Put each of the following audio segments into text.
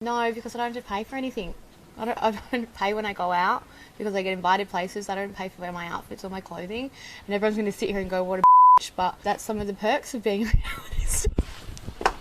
No, because I don't have to pay for anything. I don't pay when I go out because I get invited places. I don't pay for my outfits or my clothing. And everyone's going to sit here and go, what a bitch. But that's some of the perks of being a reality star.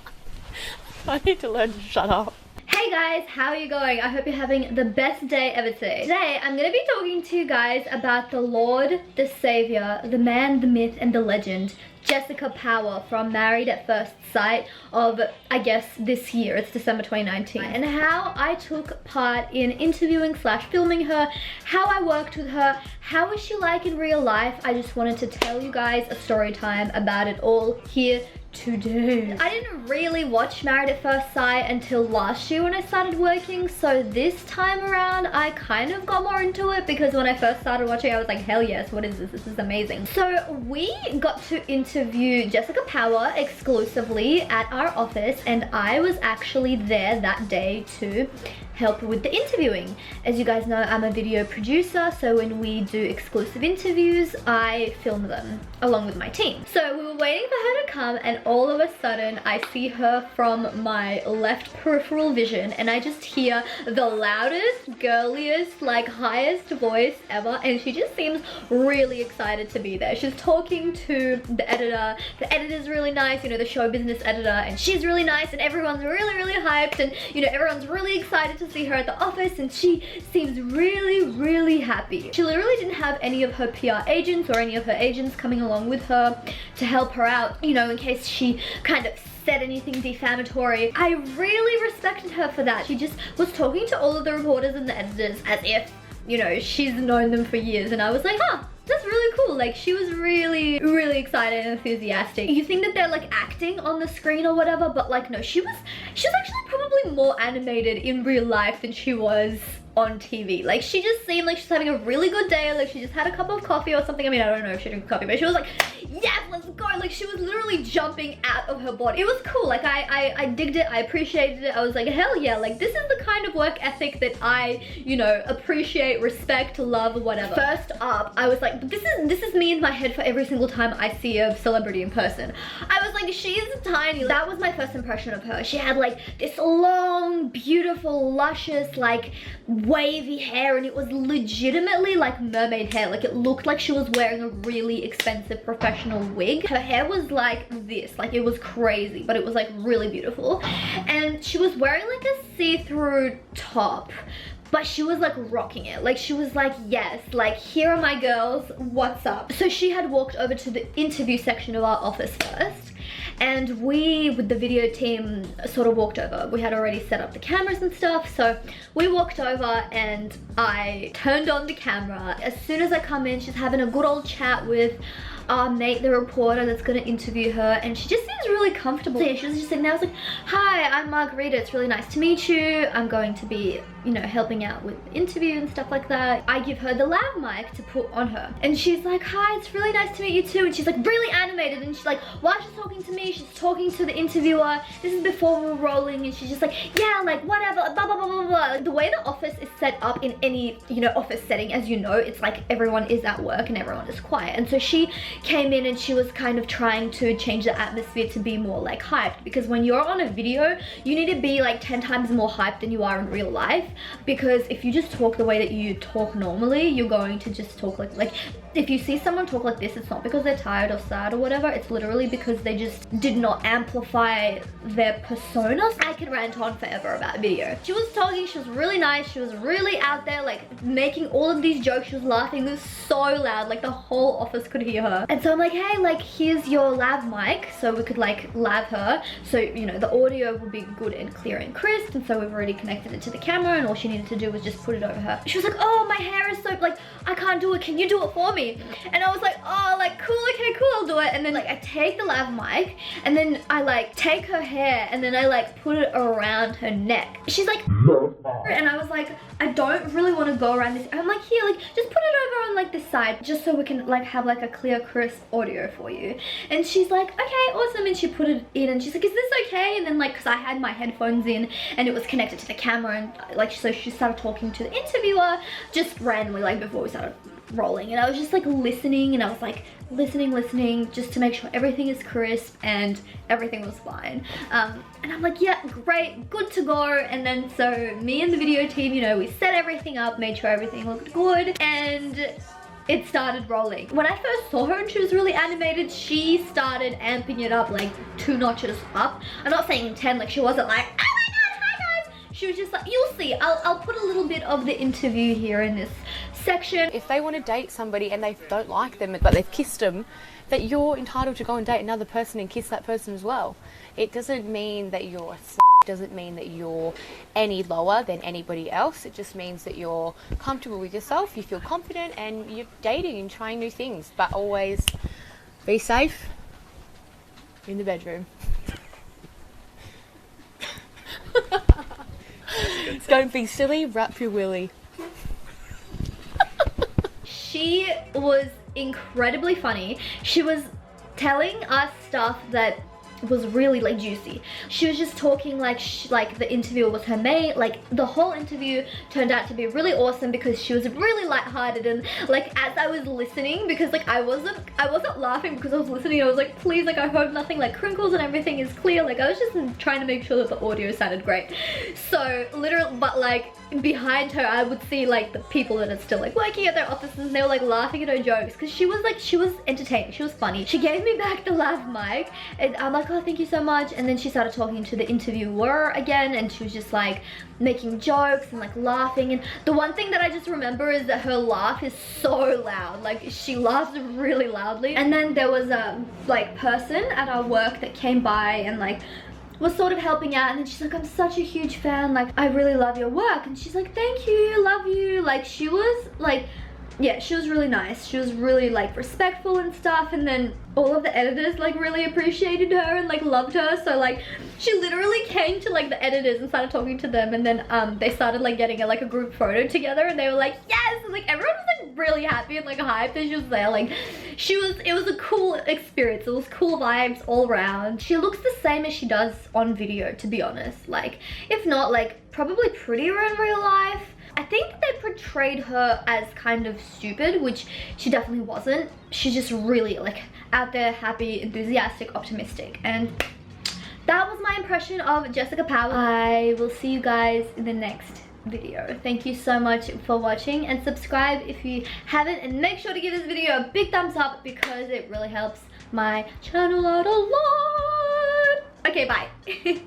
I need to learn to shut up. Hey guys, how are you going? I hope you're having the best day ever today. Today, I'm going to be talking to you guys about the Lord, the Savior, the man, the myth, and the legend, Jessika Power from Married at First Sight of, I guess, this year. It's December 2019. And how I took part in interviewing / filming her, how I worked with her, how is she like in real life. I just wanted to tell you guys a story time about it all here today. I didn't really watch Married at First Sight until last year when I started working, so this time around I kind of got more into it because when I first started watching I was like, hell yes, what is this? This is amazing. So we got to interview Jessika Power exclusively at our office, and I was actually there that day to help with the interviewing. As you guys know, I'm a video producer, so when we do exclusive interviews, I film them along with my team. So we were waiting for her to come, and all of a sudden I see her from my left peripheral vision, and I just hear the loudest, girliest, like highest voice ever, and she just seems really excited to be there. She's talking to the editor. The editor's really nice, you know, the show business editor, and she's really nice, and everyone's really hyped, and you know, everyone's really excited to see her at the office, and she seems really happy. She literally didn't have any of her PR agents or any of her agents coming along with her to help her out, you know, in case she kind of said anything defamatory. I really respected her for that. She just was talking to all of the reporters and the editors as if, you know, she's known them for years, and I was like, huh, that's really cool. Like, she was really excited and enthusiastic. You think that they're like acting on the screen or whatever, but like no, she was actually probably more animated in real life than she was on TV. Like, she just seemed like she's having a really good day, like she just had a cup of coffee or something. I mean, I don't know if she drank coffee, but she was like, yes, let's go. Like, she was literally jumping out of her body. It was cool. Like, I digged it, I appreciated it. I was like, hell yeah, like this is the kind of work ethic that I, you know, appreciate, respect, love, whatever. First up, I was like, but this is me in my head for every single time I see a celebrity in person. I was like, she's tiny. That was my first impression of her. She had like this long, beautiful, luscious, like wavy hair, and it was legitimately like mermaid hair. Like, it looked like she was wearing a really expensive professional wig. Her hair was like this, like it was crazy, but it was like really beautiful. And she was wearing like a see-through top, but she was like rocking it. Like, she was like, yes, like here are my girls, what's up? So she had walked over to the interview section of our office first, and we, with the video team, sort of walked over. We had already set up the cameras and stuff, so we walked over and I turned on the camera. As soon as I come in, she's having a good old chat with our mate, the reporter that's gonna interview her, and she just seems really comfortable. So yeah, she was just sitting there. I was like, hi, I'm Rita. It's really nice to meet you. I'm going to be, you know, helping out with the interview and stuff like that. I give her the lav mic to put on her, and she's like, hi, it's really nice to meet you too. And she's like really animated, and she's like, while she's talking to me, she's talking to the interviewer. This is before we were rolling, and she's just like, yeah, like whatever, blah blah blah. Like, the way the office is set up in any, you know, office setting, as you know, it's like everyone is at work and everyone is quiet. And so she came in and she was kind of trying to change the atmosphere to be more like hyped, because when you're on a video, you need to be like 10 times more hyped than you are in real life. Because if you just talk the way that you talk normally, you're going to just talk like if you see someone talk like this, it's not because they're tired or sad or whatever, it's literally because they just did not amplify their personas. I could rant on forever about video. She was talking, she was really nice, she was really out there, like making all of these jokes, she was laughing. It was so loud, like the whole office could hear her. And so I'm like, hey, like here's your lav mic, so we could like lav her, so you know the audio will be good and clear and crisp. And so we've already connected it to the camera, and all she needed to do was just put it over her. She was like, oh, my hair is so, like, I can't do it, can you do it for me? And I was like, oh, like cool, okay, cool, I'll do it. And then like I take the lav mic, and then I like take her hair, and then I like put it around her neck. She's like, and I was like, I don't really want to go around this. I'm like, here, like just put it over on like this side, just so we can like have like a clear, crisp audio for you. And she's like, okay, awesome. And she put it in, and she's like, is this okay? And then like, because I had my headphones in and it was connected to the camera, and like, so she started talking to the interviewer just randomly, like before we started rolling, and I was just like listening, and I was like listening just to make sure everything is crisp and everything was fine. And I'm like, yeah, great, good to go. And then so me and the video team, you know, we set everything up, made sure everything looked good, and it started rolling. When I first saw her and she was really animated, she started amping it up like 2 notches up. I'm not saying 10, like she wasn't like, oh my god, hi guys. She was just like, you'll see, I'll put a little bit of the interview here in this section. If they want to date somebody and they don't like them but they've kissed them, that you're entitled to go and date another person and kiss that person as well. It doesn't mean that you're doesn't mean that you're any lower than anybody else. It just means that you're comfortable with yourself, you feel confident, and you're dating and trying new things. But always be safe in the bedroom. Don't be silly, wrap your willy. She was incredibly funny. She was telling us stuff that was really like juicy. She was just talking like like the interviewer was her mate. Like the whole interview turned out to be really awesome because she was really lighthearted, and like as I was listening, because like I wasn't laughing because I was listening, I was like, please, like I hope nothing like crinkles and everything is clear. Like I was just trying to make sure that the audio sounded great. So literally, but like behind her I would see like the people that are still like working at their offices, and they were like laughing at her jokes because she was entertaining, she was funny. She gave me back the lav mic and I'm like, oh, thank you so much. And then she started talking to the interviewer again, and she was just like making jokes and like laughing. And the one thing that I just remember is that her laugh is so loud, like she laughs really loudly. And then there was a like person at our work that came by and like was sort of helping out, and then she's like, I'm such a huge fan, like I really love your work. And she's like, thank you, love you. Like she was like, yeah, she was really nice. She was really like respectful and stuff. And then all of the editors like really appreciated her and like loved her. So like she literally came to like the editors and started talking to them, and then they started like getting a group photo together, and they were like, yes. And like everyone was like really happy and like hyped that she was there. Like it was a cool experience. It was cool vibes all around. She looks the same as she does on video, to be honest. Like if not, like probably prettier in real life. I think they portrayed her as kind of stupid, which she definitely wasn't. She's just really like out there, happy, enthusiastic, optimistic. And that was my impression of Jessika Power. I will see you guys in the next video. Thank you so much for watching, and subscribe if you haven't, and make sure to give this video a big thumbs up because it really helps my channel out a lot. Okay, bye.